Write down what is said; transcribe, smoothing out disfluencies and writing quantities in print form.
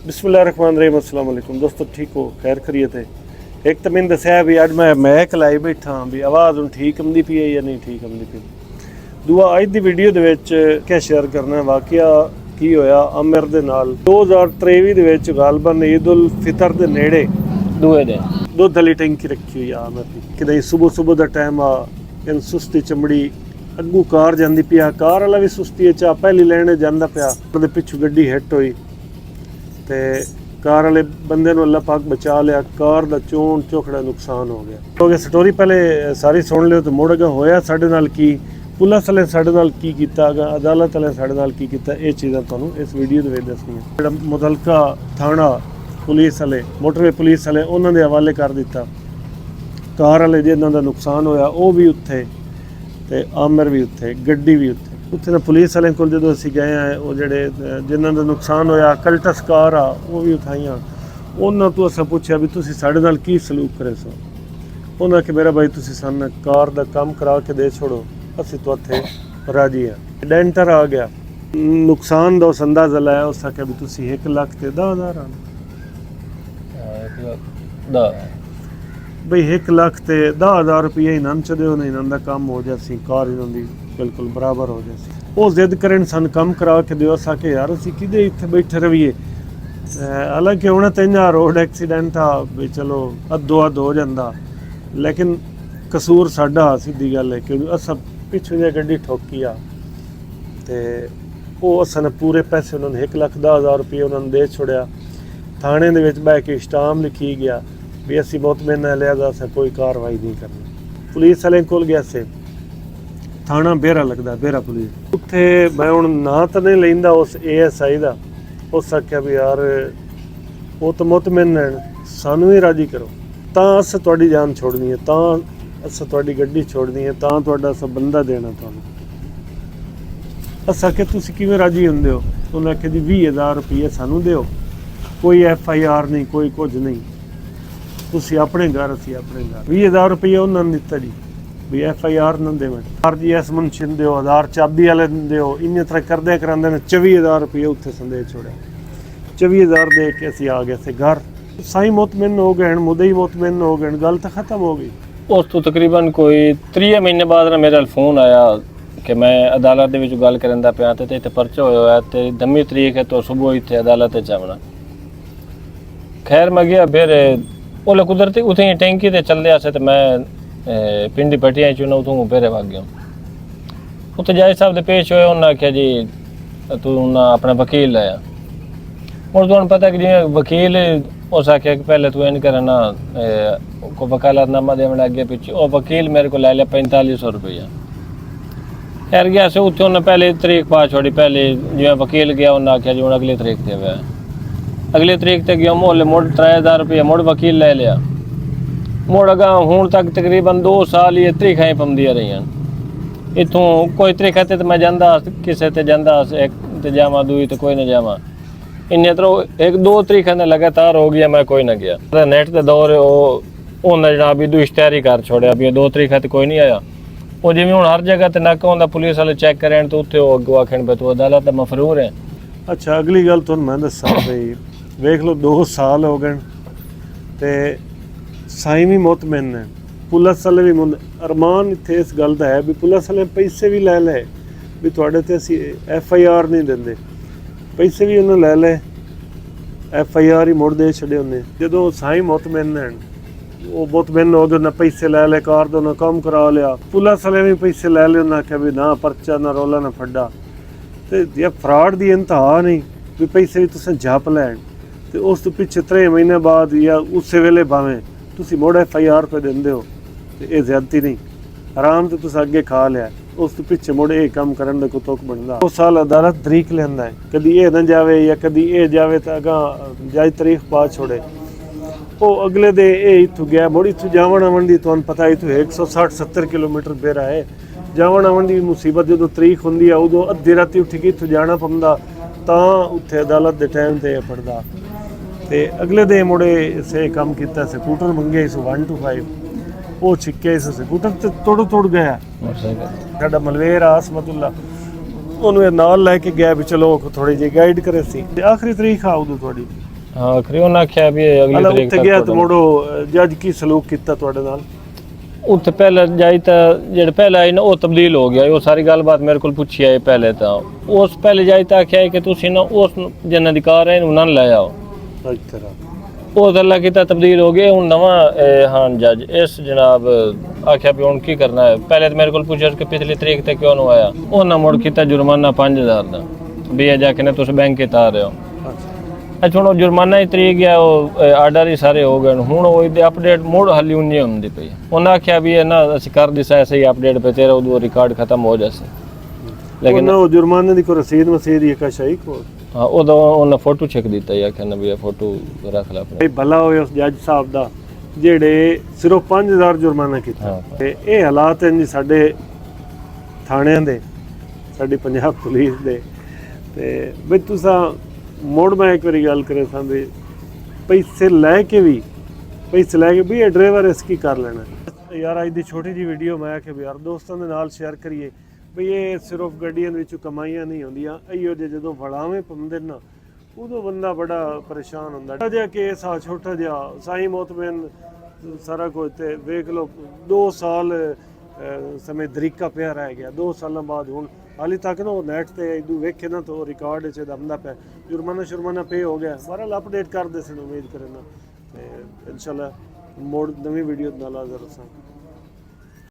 बिस्मिल्लाहिर्रहमानिर्रहीम। अस्सलाम वालेकुम दोस्तों, ठीक हो? खैर खरीयत है। एक तो मैंने दसिया भी अज मैं मैक लाई बैठा भी आवाज़ हूँ ठीक आती पई है या नहीं ठीक आती पई। दूआ अज की वीडियो दे विच क्या शेयर करना है वाकया की होया आमिर दे नाल 2023 दे विच गालबन ईद उल फितर दे नेड़े दूए दिन दुध वाली टैंकी रखी हुई आ आमिर की कि सुबह सुबह का टाइम आ इन सुस्ती चमड़ी अगू कार जाती पिया कार वाला भी सुस्ती चाह पहली लैने जाता पिया पिछू गड्डी हिट हुई ते कार वाले बंदे नूं अल्लाह पाक बचा लिया। कार दा चोण चोखड़ा नुकसान हो गया। तो स्टोरी पहले सारी सुन लियो तो मुड़ अगा होया साडे नाल की, पुलिस वाले साडे नाल की कीता गा, अदालत वाले साडे नाल की कीता, ये चीज़ां तुहानूं इस वीडियो दे विच दसणीआं। जिहड़ा मुतलका थाना पुलिस वाले मोटरवे पुलिस वाले उन्हां दे हवाले कर दिता। कार वाले जिन्हां दा नुकसान होया वो भी उत्थे ते आमिर भी उत्थे, गड्डी भी उत्थे। उत्थे ना पुलिस वाले कोल जदों असीं गए हैं वो जिहड़े जिन्हां दा नुकसान होया कल्टस कार आ वो भी उठाईआं। उन्हां तो असां पुछया भी तुसीं साडे नाल की सलूक करे सो। उन्हां कि मेरा भाई तुसीं सानूं कार दा काम करा के दे छोड़ो, असीं तो उत्थे राजी हां। डेंटर आ गया, नुकसान दा उस अंदाज़ा लाया, उस आख्या भी तुसीं 1,10,000 आना बई 1,10,000 रुपये इनाम च दो नहीं इन्हां दा काम हो जासी, कार इन्हां दी बिल्कुल बराबर हो जासी। वो जिद करन सन कम करा के दिओ, असां के यार असीं किदे इत्थे बैठे रहिए। हालांकि हुण ते इन्ना रोड एक्सीडेंट आ भी चलो अद्धो अध हो जांदा, लेकिन कसूर साडा सीधी गल है क्योंकि असां पिछू जे गड्डी ठोकी आ ते वो असां ने पूरे पैसे उन्होंने 1,10,000 रुपये उन्होंने दे छोड़िया। थाने दे विच बैठ के स्टाम लिखी गया भी असीं मुतमिन है लिहाजा असां कोई कार्रवाई नहीं करनी। पुलिस वाले कोल गया से थाना बेरा लगदा, बेरा पुलिस उत्थे मैं हुण ना तो नहीं लैंदा उस ASI दा। उस आख्या भी यार वो तो मुतमिन है, सानू ही राजी करो तां अस तुहाडी जान छोड़नी है, तां अस तुहाडी गड्डी छोड़नी है, तां तुहाडा अस बंदा देना तुहानूं। अस आख्या तुसीं किवें राजी हुंदे हो? उन्हें आख्या जी 20,000 रुपये सानू दिओ, कोई FIR नहीं, कोई कुछ नहीं, तुसीं अपने घर असीं अपने घर। 20,000 रुपये उन्होंने दिता जी भी FIR न देवें, RGS मुंशी दिओ, आधार चाबी वाले दिओ। इन तरह करदे करांदे ने 24,000 रुपये उत्थे संदेह छोड़िया। 24,000 दे के असीं आ गए थे घर। साईं मुतमिन हो गए, मुदई मुतमिन हो गए, गल तो खत्म हो गई। उस तो तकरीबन कोई 3 महीने बाद ना मेरे फोन आया कि मैं अदालत दे विच गल करन दा पिया ते इत्थे पर्चा होया ते 10वीं तरीक है तो सुबह इत्थे अदालत च आवना। खैर मैं गया फिर ओले कुदरती उथे टैंकी ते चलदे आसे ते मैं पिंडी पटिया चुना उतों पेरे भाग गया। उत्थे जज साहब दे पेश होए, उन्हें आख्या जी तू ना अपना वकील लाया। और तुहानूं पता कि जिवें वकील उस आख्या कि पहले तू इन करना को वकालतनामा देवन अगे पिछे। और वकील मेरे को लै लिया 4500 रुपया। खैर गया से उत्थे उन्हें पहले तरीक पा छोड़ी। पहले जिवें वकील गया उन्हें आख्या जी हुण अगली तरीक ते वे, अगली तरीक ते गया मोहल्ले मुड़ 3,000 रुपया मुड़ वकील लै लिया। मुड़ अगा हूँ तक तकरीबन 2 साल ये तरीकां ही पौंदियां रहियां। इत्थों कोई तरीका ते मैं जांदा किसे ते जांदा एक ते जावां, दूई ते कोई ना जावां। इन्ने तरह 1-2 तरीकां ने लगातार हो गया, मैं कोई ना गया। नेट दे दौर उन्हें जनाब भी इश्तिहारी कर छोड़िया भी 2 तरीका ते कोई नहीं आया। वो जिवें हुण हर जगह ते नाका होंदा पुलिस वाले चेक करन तो उत्थे वो अगों आखण पे तू अदालत दा मफरूर है। अच्छा अगली गल तुहानूं मैं दस्सां बई वेख लो 2 साल हो गए ते साईं भी मुतमिन है, पुलिस वाले भी अरमान इत्थे इस गल दा है भी पुलिस वाले पैसे भी लै ले भी तुहाडे ते असीं FIR नहीं दिंदे, पैसे भी उन्हें लै ले, FIR ही मुड़ दे छड़े उन्हें। जदों साईं मुतमिन है वो मुतमिन हो गए, उन्हें पैसे लै ले, कार दे उन्हें काम करा लिया। पुलिस वाले भी पैसे लै ले, उन्हें आख्या भी ना परचा ना रौला ना फड्डा। तो ये फ्रॉड की इंतहा नहीं भी पैसे भी तुसें जप लैन ते उस तो पिछे 3 महीने बाद या उस वेले भावें तुसीं मुड़ FIR पे देंदे हो ते ये ज्यादती नहीं। आराम तो तुस अगे खा लिया, उस तो पिछे मुड़ ये काम करन दा कोई तुक बनदा। 2 साल अदालत तरीक लैंदा है, कदी ये ना जावे या कदी ये जावे तो अगां जज तारीख पा छोड़े। वो अगले दे ये इत्थों गया मुड़ इत्थों जावण आवण दी तुहानूं पता इत्थों 160-70 किलोमीटर बेरा है। जावण आवण दी मुसीबत जदों तरीक हुंदी आ उदों अद्धी राती उठ के इत्थों जाना पौंदा तां उत्थे अदालत दे टाइम ते पड़दा। ते अगले दे मुड़े से काम किया, स्कूटर मंगे 125 वो छिके स्कूटर तो तुड़ गया। साडा मलवेर आसमतुल्ला उन्होंने नाल लैके गया भी चलो थोड़ी जी गाइड करे सी। आखिरी तरीक आ उदों थोड़ी ਹਾਂ ਖਰੀ ਉਹਨਾਂ ਆਖਿਆ ਵੀ ਇਹ ਅਗਲੀ ਹਲਾ ਤਰੀਕ ਉੱਥੇ ਤੱਕ ਗਿਆ ਤੇ ਤੁਹਾਡਾ- ਮੁੜੋ ਜੱਜ ਕੀ ਸਲੂਕ ਕੀਤਾ ਤੁਹਾਡੇ ਨਾਲ? ਉੱਥੇ ਪਹਿਲਾਂ ਜਾਈ ਤਾਂ ਜਿਹੜੇ ਪਹਿਲਾਂ ਆਏ ਨਾ ਉਹ ਤਬਦੀਲ ਹੋ ਗਿਆ, ਉਹ ਸਾਰੀ ਗੱਲਬਾਤ ਮੇਰੇ ਕੋਲ ਪੁੱਛੀ ਆਏ ਪਹਿਲੇ ਤਾਂ। ਉਸ ਪਹਿਲੇ ਜਾਈ ਤਾਂ ਆਖਿਆ ਕਿ ਤੁਸੀਂ ਨਾ ਉਸ ਜਿਨ੍ਹਾਂ ਦੀ ਕਾਰ ਹੈ ਇਹਨੂੰ ਨਾ ਲੈ ਆਓ, ਇਸ ਤਰ੍ਹਾਂ ਉਹ ਅੱਲਾ ਕੀਤਾ ਤਬਦੀਲ ਹੋ ਗਏ। ਹੁਣ ਨਵਾਂ ਹਾਂ ਜੱਜ ਇਸ ਜਨਾਬ ਆਖਿਆ ਵੀ ਹੁਣ ਕੀ ਕਰਨਾ ਹੈ। ਪਹਿਲੇ ਤਾਂ ਮੇਰੇ ਕੋਲ ਪੁੱਛਿਆ ਕਿ ਪਿਛਲੀ ਤਰੀਕ ਤੇ ਕਿਉਂ ਨਹੀਂ ਆਇਆ, ਉਹਨਾਂ ਮੁੜ ਕੀਤਾ ਜੁਰਮਾਨਾ 5000 ਦਾ ਵੀ ਇਹ ਜਾ ਕੇ ਨਾ ਤੁਸੀਂ ਬੈਂਕ ਤੇ ਆ ਰਹੇ ਹੋ। ਅੱਛਾ ਹੁਣ ਉਹ ਜੁਰਮਾਨਾ ਹੀ ਤਰੀਕ ਗਿਆ, ਉਹ ਆਰਡਰ ਹੀ ਸਾਰੇ ਹੋ ਗਏ। ਹੁਣ ਉਹ ਇਹਦੇ ਅਪਡੇਟ ਮੋੜ ਹਾਲੀ ਉਨੀ ਹੁੰਦੀ ਪਈ। ਉਹਨਾਂ ਆਖਿਆ ਵੀ ਇਹ ਨਾ ਅਸੀਂ ਕਰ ਦਿਸਾ ਐਸੇ ਹੀ ਅਪਡੇਟ ਪੇ ਤੇਰਾ ਉਹ ਰਿਕਾਰਡ ਖਤਮ ਹੋ ਜਾਸੇ, ਲੇਕਿਨ ਉਹ ਜੁਰਮਾਨੇ ਦੀ ਕੋਈ ਰਸੀਦ ਮਸੀਦ ਹੀ ਕਸ਼ਾਈ ਕੋ ਹਾਂ ਉਹਦਾ ਉਹਨਾਂ ਫੋਟੋ ਛਕ ਦਿੱਤਾ ਜਾਂ ਕਹਿੰਦਾ ਵੀ ਇਹ ਫੋਟੋ ਰੱਖ ਲੈ ਆਪਣੇ। ਭਈ ਭਲਾ ਹੋਏ ਉਸ ਜੱਜ ਸਾਹਿਬ ਦਾ ਜਿਹੜੇ ਸਿਰਫ 5000 ਜੁਰਮਾਨਾ ਕੀਤਾ। ਹਾਂ। ਤੇ ਇਹ ਹਾਲਾਤ ਹਨ ਜੀ ਸਾਡੇ ਥਾਣਿਆਂ ਦੇ, ਸਾਡੀ ਪੰਜਾਬ ਪੁਲਿਸ ਦੇ। ਤੇ ਵੀ ਤੁਸੀਂ ਮੋੜ ਮੈਂ ਇੱਕ ਵਾਰੀ ਗੱਲ ਕਰੇ ਸਾਂ ਵੀ ਪੈਸੇ ਲੈ ਕੇ ਵੀ ਇਹ ਡਰਾਈਵਰ ਇਸ ਕੀ ਕਰ ਲੈਣਾ ਯਾਰ। ਅੱਜ ਦੀ ਛੋਟੀ ਜੀ ਵੀਡੀਓ ਮੈਂ ਕਿ ਵੀ ਯਾਰ ਦੋਸਤਾਂ ਦੇ ਨਾਲ ਸ਼ੇਅਰ ਕਰੀਏ ਵੀ ਇਹ ਸਿਰਫ ਗੱਡੀਆਂ ਦੇ ਵਿੱਚੋਂ ਕਮਾਈਆਂ ਨਹੀਂ ਹੁੰਦੀਆਂ। ਇਹੋ ਜਿਹੇ ਜਦੋਂ ਵੜਾਵੇਂ ਪਾਉਂਦੇ ਨਾ ਉਦੋਂ ਬੰਦਾ ਬੜਾ ਪਰੇਸ਼ਾਨ ਹੁੰਦਾ। ਛੋਟਾ ਜਿਹਾ ਕੇਸ ਆ, ਛੋਟਾ ਜਿਹਾ ਸਾਈਂ ਮੋਤਮਿਨ ਸਾਰਾ ਕੁਝ ਤੇ ਵੇਖ ਲਓ 2 ਸਾਲ ਸਮੇਂ ਤਰੀਕਾ ਪਿਆ ਰਹਿ ਗਿਆ। 2 ਸਾਲਾਂ ਬਾਅਦ ਹੁਣ ਹਾਲੇ ਤੱਕ ਨਾ ਉਹ ਨੈਟ ਤੇ ਇਦੋਂ ਵੇਖੇ ਨਾ ਤਾਂ ਰਿਕਾਰਡ 'ਚ ਦਮਦਾ ਪਿਆ ਜੁਰਮਾਨਾ ਪੇ ਹੋ ਗਿਆ। ਬਹਰਹਾਲ ਅਪਡੇਟ ਕਰਦੇ ਸੀ, ਉਮੀਦ ਕਰਨਾ ਤੇ ਇਨਸ਼ਾਅੱਲਾ ਮੋੜ ਨਵੀਂ ਵੀਡੀਓ ਨਾਲ ਹਾਜ਼ਰ ਹੋਸਾਂ।